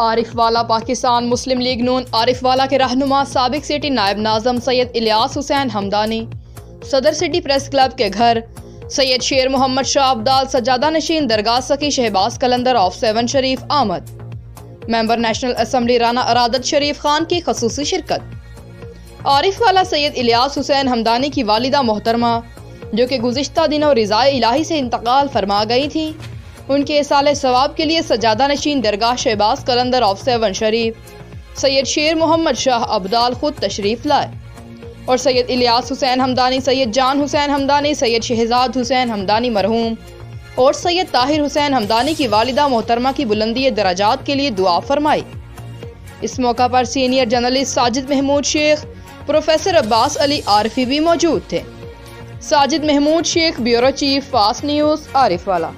عارف والا پاکستان مسلم لیگ نون عارف والا کے رہنما سابق سٹی نائب ناظم سید الیاس حسین ہمدانی صدر سٹی پریس کلب کے گھر سید شیر محمد شاہ ابدال سجادہ نشین درگاہ سکی شہباز کلندر آف 7 شریف آمد. ممبر نیشنل اسمبلی رانا ارادت شریف خان کی خصوصی شرکت. عارف والا سید الیاس حسین ہمدانی کی والدہ محترمہ جو کہ گزشتہ دنوں رضائے الہی سے انتقال فرما گئی تھیں، ان کے اصالہ ثواب کے لیے سجادہ نشین درگاہ شہباز کلندر آف 7 شریف سید شیر محمد شاہ ابدال خود تشریف لائے اور سید الیاس حسین ہمدانی، سید جان حسین ہمدانی، سید شہزاد حسین ہمدانی مرحوم اور سید طاہر حسین ہمدانی کی والدہ محترمہ کی بلندی درجات کے لیے دعا فرمائی. اس موقع پر سینئر جرنلسٹ ساجد محمود شیخ، پروفیسر عباس علی عارفی بھی موجود تھے. ساجد محمود شیخ، بیورو چیف، فاسٹ نیوز، عارف والا.